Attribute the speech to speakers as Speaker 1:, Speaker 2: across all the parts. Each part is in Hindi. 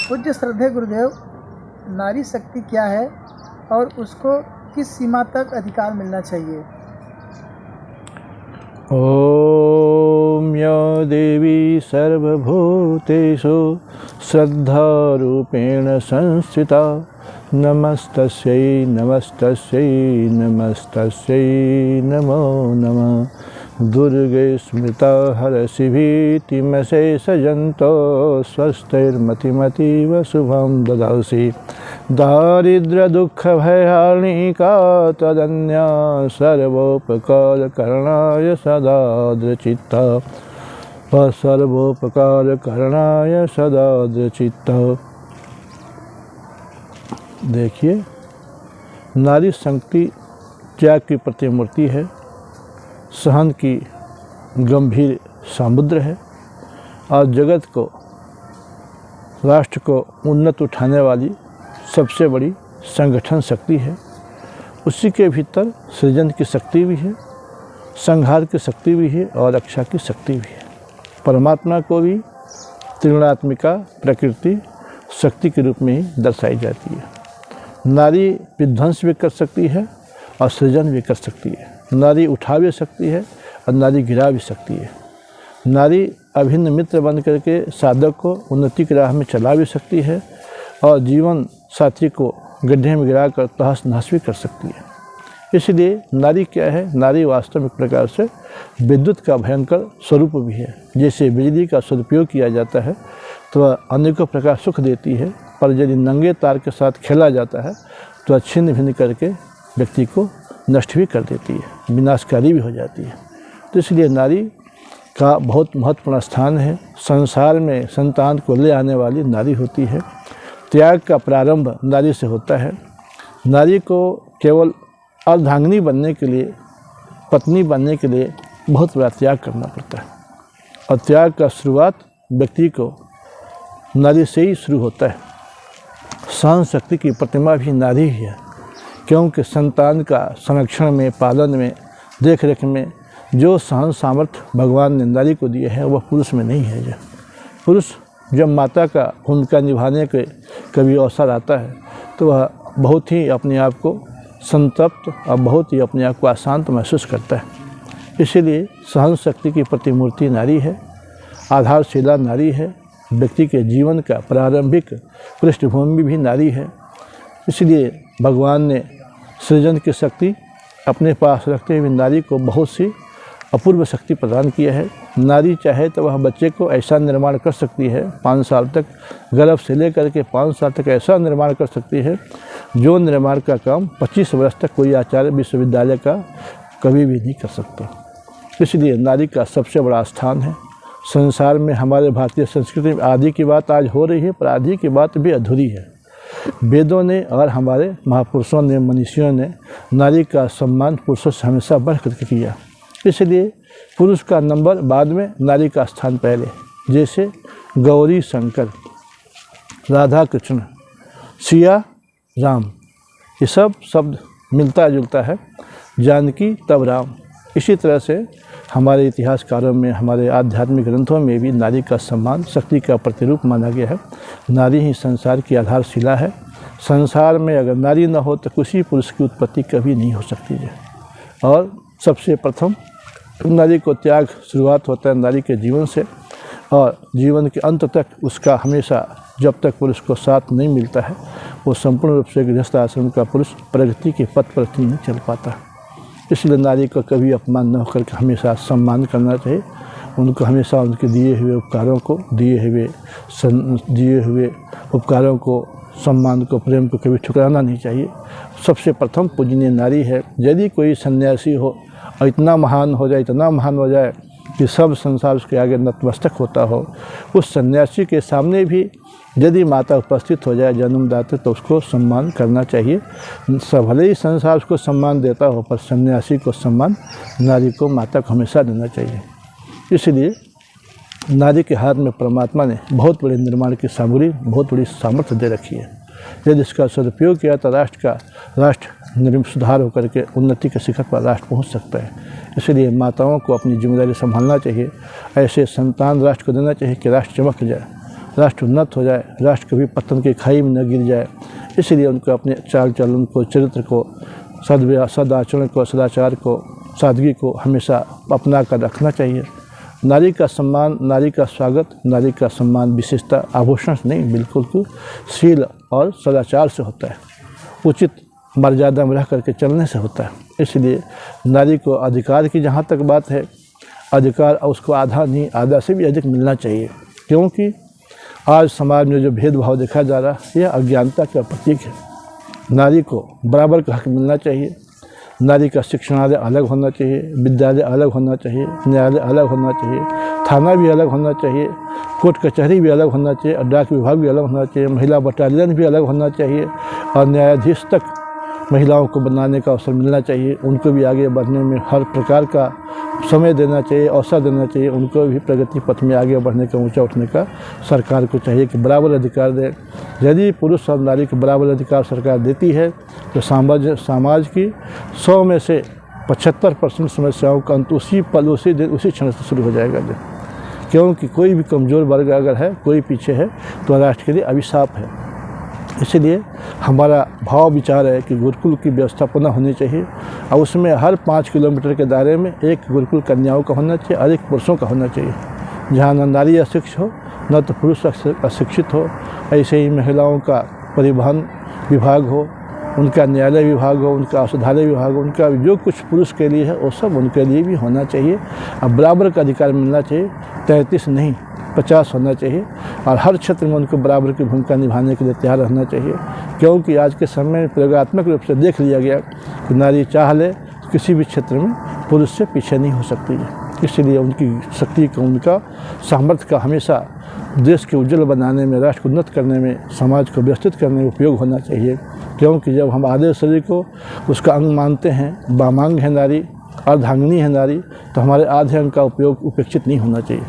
Speaker 1: पूज्य श्रद्धेय गुरुदेव, नारी शक्ति क्या है और उसको किस सीमा तक अधिकार मिलना चाहिए?
Speaker 2: ओम या देवी सर्वभूतेषु श्रद्धारूपेण संस्थिता नमस्तस्यै नमस्तस्यै नमस्तस्यै नमो नमः। दुर्गे स्मृता हरसि भीतिमशेषजन्तो स्वस्तिर्मतिमतीव शुभं ददासि। दारिद्र्यदुःखभयार्णिका तदन्या सर्वोपकारकरणाय सदाद्रचित्ता सर्वोपकारकरणाय सदाद्रचित्ता। देखिए, नारी शक्ति त्याग की प्रतिमूर्ति है, सहन की गंभीर समुद्र है और जगत को, राष्ट्र को उन्नत उठाने वाली सबसे बड़ी संगठन शक्ति है। उसी के भीतर सृजन की शक्ति भी है, संहार की शक्ति भी है और रक्षा की शक्ति भी है। परमात्मा को भी त्रिगुणात्मिका प्रकृति शक्ति के रूप में ही दर्शाई जाती है। नारी विध्वंस भी कर सकती है और सृजन भी कर सकती है। नारी उठा भी सकती है और नारी गिरा भी सकती है। नारी अभिन्न मित्र बन करके साधक को उन्नति की राह में चला भी सकती है और जीवन साथी को गड्ढे में गिरा कर तहस नहस भी कर सकती है। इसलिए नारी क्या है? नारी वास्तव में एक प्रकार से विद्युत का भयंकर स्वरूप भी है। जैसे बिजली का सदुपयोग किया जाता है तो वह अनेकों प्रकार सुख देती है, पर यदि नंगे तार के साथ खेला जाता है तो वह छिन्न भिन्न करके व्यक्ति को नष्ट भी कर देती है, विनाशकारी भी हो जाती है। तो इसलिए नारी का बहुत महत्वपूर्ण स्थान है। संसार में संतान को ले आने वाली नारी होती है। त्याग का प्रारंभ नारी से होता है। नारी को केवल अर्धांगिनी बनने के लिए, पत्नी बनने के लिए बहुत बड़ा त्याग करना पड़ता है और त्याग का शुरुआत व्यक्ति को नारी से ही शुरू होता है। सहन शक्ति की प्रतिमा भी नारी ही है, क्योंकि संतान का संरक्षण में, पालन में, देख रेख में जो सहन सामर्थ्य भगवान ने नारी को दिए हैं वह पुरुष में नहीं है। पुरुष जब माता का भूमिका निभाने के कभी अवसर आता है तो वह बहुत ही अपने आप को संतप्त और बहुत ही अपने आप को अशांत महसूस करता है। इसीलिए सहन शक्ति की प्रतिमूर्ति नारी है, आधारशिला नारी है, व्यक्ति के जीवन का प्रारंभिक पृष्ठभूमि भी नारी है। इसलिए भगवान ने सृजन की शक्ति अपने पास रखते हुए नारी को बहुत सी अपूर्व शक्ति प्रदान किया है। नारी चाहे तो वह बच्चे को ऐसा निर्माण कर सकती है, 5 साल तक गर्भ से लेकर के 5 साल तक ऐसा निर्माण कर सकती है जो निर्माण का काम 25 वर्ष तक कोई आचार्य विश्वविद्यालय का कभी भी नहीं कर सकता। इसलिए नारी का सबसे बड़ा स्थान है संसार में। हमारे भारतीय संस्कृति में आदि की बात आज हो रही है, पर आदि की बात भी अधूरी है। वेदों ने और हमारे महापुरुषों ने, मनीषियों ने नारी का सम्मान पुरुषों से हमेशा बढ़ करके किया। इसलिए पुरुष का नंबर बाद में, नारी का स्थान पहले। जैसे गौरी शंकर, राधा कृष्ण, सिया राम, ये सब शब्द मिलता जुलता है। जानकी तब राम। इसी तरह से हमारे इतिहासकारों में, हमारे आध्यात्मिक ग्रंथों में भी नारी का सम्मान शक्ति का प्रतिरूप माना गया है। नारी ही संसार की आधारशिला है। संसार में अगर नारी न हो तो किसी पुरुष की उत्पत्ति कभी नहीं हो सकती है। और सबसे प्रथम नारी को त्याग शुरुआत होता है नारी के जीवन से, और जीवन के अंत तक उसका हमेशा, जब तक पुरुष को साथ नहीं मिलता है, वो संपूर्ण रूप से गृहस्थ आश्रम का पुरुष प्रगति के पथ पर नहीं चल पाता। इसलिए नारी को कभी अपमान न होकर के हमेशा सम्मान करना चाहिए। उनको हमेशा उनके दिए हुए उपकारों को, दिए हुए उपकारों को, सम्मान को, प्रेम को कभी ठुकराना नहीं चाहिए। सबसे प्रथम पूजनीय नारी है। यदि कोई सन्यासी हो और इतना महान हो जाए, इतना महान हो जाए कि सब संसार उसके आगे नतमस्तक होता हो, उस सन्यासी के सामने भी यदि माता उपस्थित हो जाए जन्मदाता, तो उसको सम्मान करना चाहिए। भले ही संसार उसको सम्मान देता हो, पर सन्यासी को सम्मान नारी को, माता को हमेशा देना चाहिए। इसलिए नारी के हाथ में परमात्मा ने बहुत बड़े निर्माण की सामग्री, बहुत बड़ी सामर्थ्य दे रखी है। यदि इसका सदुपयोग किया तो राष्ट्र सुधार होकर के उन्नति के शिखर पर राष्ट्र पहुंच सकता है। इसलिए माताओं को अपनी जिम्मेदारी संभालना चाहिए। ऐसे संतान राष्ट्र को देना चाहिए कि राष्ट्र चमक जाए। राष्ट्र उन्नत हो जाए, राष्ट्र कभी पतन की खाई में न गिर जाए। इसलिए उनको अपने चाल चलन को, चरित्र को, सदाचरण को, सदाचार को, सादगी को हमेशा अपना कर रखना चाहिए। नारी का सम्मान, नारी का स्वागत, नारी का सम्मान विशेषता आभूषण से नहीं, बिल्कुल शील और सदाचार से होता है, उचित मर्यादा में रह करके चलने से होता है। इसलिए नारी को अधिकार की जहाँ तक बात है, अधिकार उसको आधा नहीं, आधा से भी अधिक मिलना चाहिए, क्योंकि आज समाज में जो भेदभाव देखा जा रहा है यह अज्ञानता का प्रतीक है। नारी को बराबर का हक मिलना चाहिए। नारी का शिक्षणालय अलग होना चाहिए, विद्यालय अलग होना चाहिए, न्यायालय अलग होना चाहिए, थाना भी अलग होना चाहिए, कोर्ट कचहरी भी अलग होना चाहिए, डाक विभाग भी अलग होना चाहिए, महिला बटालियन भी अलग होना चाहिए और न्यायाधीश तक महिलाओं को बनाने का अवसर मिलना चाहिए। उनको भी आगे बढ़ने में हर प्रकार का समय देना चाहिए, अवसर देना चाहिए। उनको भी प्रगति पथ में आगे बढ़ने का, ऊंचा उठने का सरकार को चाहिए कि बराबर अधिकार दे। यदि पुरुष और नारी को बराबर अधिकार सरकार देती है तो समाज की 100 में से 75% समस्याओं का अंत उसी पल, उसी दिन, उसी क्षण से शुरू हो जाएगा। क्योंकि कोई भी कमज़ोर वर्ग अगर है, कोई पीछे है, तो राष्ट्र के लिए अभिशाप है। इसलिए हमारा भाव विचार है कि गुरुकुल की व्यवस्था पुनः होनी चाहिए और उसमें हर 5 किलोमीटर के दायरे में एक गुरुकुल कन्याओं का होना चाहिए और एक पुरुषों का होना चाहिए, जहाँ न नारी अशिक्षित हो न तो पुरुष अशिक्षित हो। ऐसे ही महिलाओं का परिवहन विभाग हो, उनका न्यायालय विभाग हो, उनका औषधालय विभाग हो, उनका जो कुछ पुरुष के लिए है वो सब उनके लिए भी होना चाहिए और बराबर का अधिकार मिलना चाहिए। 33 नहीं 50 होना चाहिए और हर क्षेत्र में उनको बराबर की भूमिका निभाने के लिए तैयार रहना चाहिए। क्योंकि आज के समय में प्रयोगात्मक रूप से देख लिया गया कि नारी चाह ले किसी भी क्षेत्र में पुरुष से पीछे नहीं हो सकती है। इसलिए उनकी शक्ति को, उनका सामर्थ्य का हमेशा देश के उज्जवल बनाने में, राष्ट्र को उन्नत करने में, समाज को व्यवस्थित करने में उपयोग होना चाहिए। क्योंकि जब हम आधे शरीर को उसका अंग मानते हैं, वामांग है नारी, अर्धांगिनी है नारी, तो हमारे आधे अंग का उपयोग उपेक्षित नहीं होना चाहिए।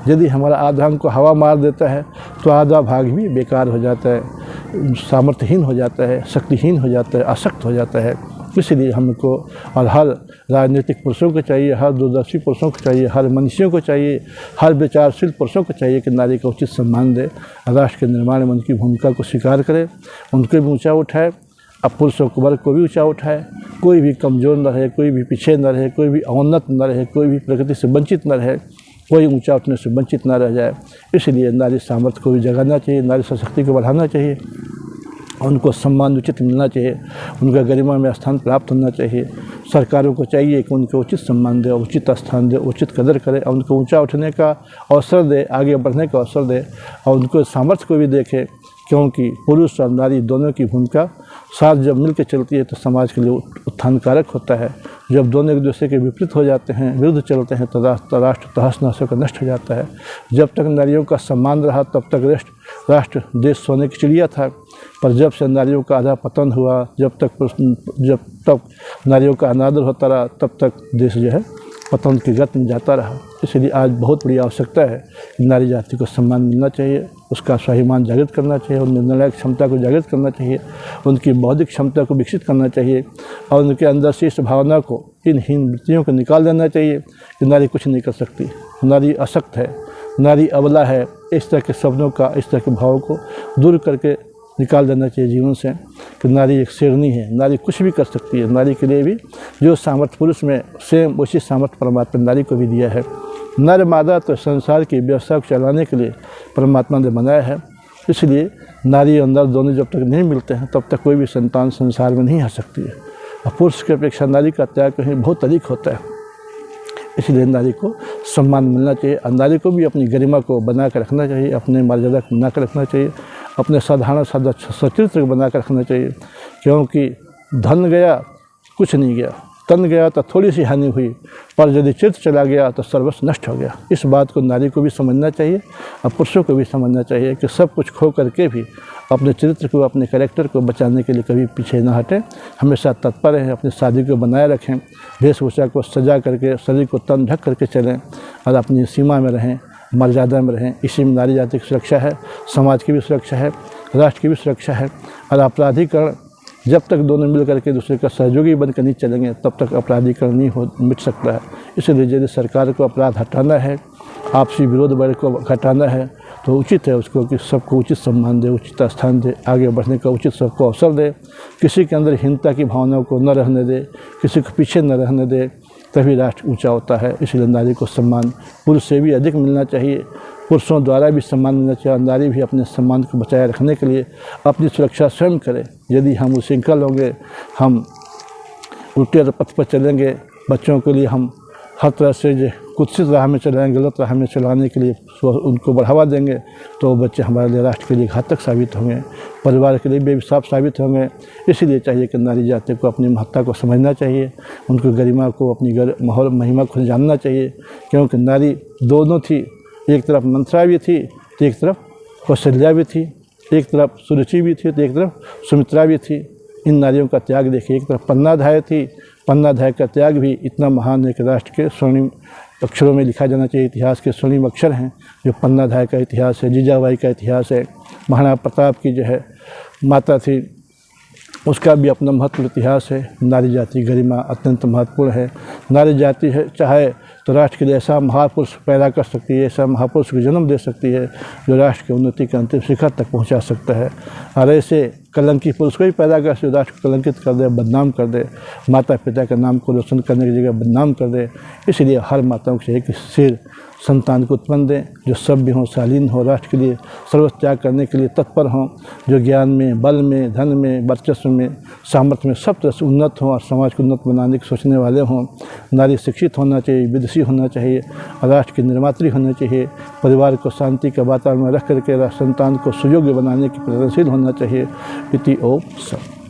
Speaker 2: यदि हमारा आधा अंग को हवा मार देता है तो आधा भाग भी बेकार हो जाता है, सामर्थ्यहीन हो जाता है, शक्तिहीन हो जाता है, अशक्त हो जाता है। इसलिए हमको और हर राजनीतिक पुरुषों को चाहिए, हर दूरदर्शी पुरुषों को चाहिए, हर मनुष्यों को चाहिए, हर विचारशील पुरुषों को चाहिए कि नारी को उचित सम्मान दे, राष्ट्र के निर्माण में उनकी भूमिका को स्वीकार करे, उनको भी ऊँचा उठाए, अब पुरुषों को वर्ग को भी ऊँचा उठाए। कोई भी कमज़ोर न रहे, कोई भी पीछे न रहे, कोई भी अवोन्नत न रहे, कोई भी प्रगति से वंचित न रहे, कोई ऊंचा उठने से वंचित ना रह जाए। इसलिए नारी सामर्थ्य को भी जगाना चाहिए, नारी शक्ति को बढ़ाना चाहिए, उनको सम्मान उचित मिलना चाहिए, उनका गरिमा में स्थान प्राप्त होना चाहिए। सरकारों को चाहिए कि उनको उचित सम्मान दे, उचित स्थान दे, उचित कदर करे और उनको ऊंचा उठने का अवसर दे, आगे बढ़ने का अवसर दे और उनको सामर्थ्य को भी देखे। क्योंकि पुरुष और नारी दोनों की भूमिका साथ जब मिलकर चलती है तो समाज के लिए उत्थानकारक होता है। जब दोनों एक दूसरे के विपरीत हो जाते हैं, विरुद्ध चलते हैं, तो राष्ट्र तहस नहस होकर नष्ट हो जाता है। जब तक नारियों का सम्मान रहा तब तक राष्ट्र देश सोने की चिड़िया था, पर जब से नारियों का आधा पतन हुआ, जब तक नारियों का अनादर होता रहा, तब तक देश जो है पतन की गति में जाता रहा। इसलिए आज बहुत बड़ी आवश्यकता है कि नारी जाति को सम्मान मिलना चाहिए, उसका स्वाभिमान जागृत करना चाहिए, उनकी निर्णायक क्षमता को जागृत करना चाहिए, उनकी बौद्धिक क्षमता को विकसित करना चाहिए और उनके अंदर से इस भावना को, इन हीन वृत्तियों को निकाल देना चाहिए कि नारी कुछ नहीं कर सकती, नारी अशक्त है, नारी अबला है। इस तरह के शब्दों का, इस तरह के भावों को दूर करके निकाल देना चाहिए जीवन से कि नारी एक शेरनी है, नारी कुछ भी कर सकती है। नारी के लिए भी जो सामर्थ्य पुरुष में सेम उसी सामर्थ्य परमात्मा नारी को भी दिया है। नर मादा तो संसार की व्यवस्था को चलाने के लिए परमात्मा ने बनाया है। इसलिए नारी और नर दोनों जब तक नहीं मिलते हैं तब तक कोई भी संतान संसार में नहीं आ सकती है और पुरुष की अपेक्षा नारी का त्याग कहीं बहुत अधिक होता है। इसलिए नारी को सम्मान मिलना चाहिए और नारी को भी अपनी गरिमा को बना कर रखना चाहिए, अपने मर्यादा को बना कर रखना चाहिए, अपने साधारण सचरित्र को बना कर रखना चाहिए। क्योंकि धन गया कुछ नहीं गया, तन गया तो थोड़ी सी हानि हुई, पर यदि चित्त चला गया तो सर्वस्व नष्ट हो गया। इस बात को नारी को भी समझना चाहिए और पुरुषों को भी समझना चाहिए कि सब कुछ खो करके भी अपने चरित्र को, अपने कैरेक्टर को बचाने के लिए कभी पीछे ना हटें, हमेशा तत्पर रहें, अपनी शादी को बनाए रखें, वेशभूषा को सजा करके, शरीर को तन ढक करके चलें और अपनी सीमा में रहें, मर्यादा में रहें। इसी में नारी जाति की सुरक्षा है, समाज की भी सुरक्षा है, राष्ट्र की भी सुरक्षा है। और अपराधीकरण जब तक दोनों मिल करके दूसरे का सहयोगी बनकर नहीं चलेंगे तब तक अपराधीकरण नहीं मिट सकता है। इसलिए यदि सरकार को अपराध हटाना है, आपसी विरोध वर्ग को घटाना है, तो उचित है उसको कि सबको उचित सम्मान दे, उचित स्थान दे, आगे बढ़ने का उचित सबको अवसर दे, किसी के अंदर हीनता की भावनाओं को न रहने दे, किसी को पीछे न रहने दे, तभी राष्ट्र ऊंचा होता है। इसलिए नारी को सम्मान पुरुष से भी अधिक मिलना चाहिए, पुरुषों द्वारा भी सम्मान मिलना चाहिए। नारी भी अपने सम्मान को बचाए रखने के लिए अपनी सुरक्षा स्वयं करे। यदि हम उच्छृंखल होंगे, हम उल्टे पथ पर चलेंगे, बच्चों के लिए हम हर तरह से जो कुत्सित राह में चलाएंगे, गलत राह में चलाने के लिए उनको बढ़ावा देंगे, तो बच्चे हमारे लिए, राष्ट्र के लिए घातक साबित होंगे, परिवार के लिए बेहिसाब साबित होंगे। इसीलिए चाहिए कि नारी जाति को अपनी महत्ता को समझना चाहिए, उनको गरिमा को, अपनी महिमा को जानना चाहिए, क्योंकि नारी दोनों थी। एक तरफ मंथरा भी थी, तो एक तरफ कौशल्या भी थी, एक तरफ सुरुचि भी थी, तो एक तरफ सुमित्रा भी थी। इन नारियों का त्याग देखिए, एक तरफ पन्नाधाय थी, पन्नाधाय का त्याग भी इतना महान है कि राष्ट्र के स्वर्णिम अक्षरों में लिखा जाना चाहिए। इतिहास के स्वर्णिम अक्षर हैं जो पन्नाधाय का इतिहास है, जीजाबाई का इतिहास है, महाराणा प्रताप की जो है माता थी, उसका भी अपना महत्वपूर्ण इतिहास है। नारी जाति गरिमा अत्यंत महत्वपूर्ण है। नारी जाति है चाहे तो राष्ट्र के लिए ऐसा महापुरुष पैदा कर सकती है, ऐसा महापुरुष को जन्म दे सकती है जो राष्ट्र की उन्नति के अंतिम शिखर तक पहुंचा सकता है। और ऐसे कलंकी पुरुष को भी पैदा कर जो राष्ट्र को कलंकित कर दे, बदनाम कर दे, माता पिता के नाम को रोशन करने की जगह बदनाम कर दे। इसलिए हर माताओं को चाहिए कि सिर संतान को उत्पन्न दें जो सभ्य हों, शालीन हो, राष्ट्र के लिए सर्वस्व त्याग करने के लिए तत्पर हों, जो ज्ञान में, बल में, धन में, वर्चस्व में, सामर्थ्य में सब तरह से उन्नत हों और समाज को उन्नत बनाने की सोचने वाले हों। नारी शिक्षित होना चाहिए, विदुषी होना चाहिए, राष्ट्र की निर्मात्री होना चाहिए, परिवार को शांति का वातावरण में रख करके संतान को सुयोग्य बनाने की प्रयत्नशील होना चाहिए। इति ओम सत्।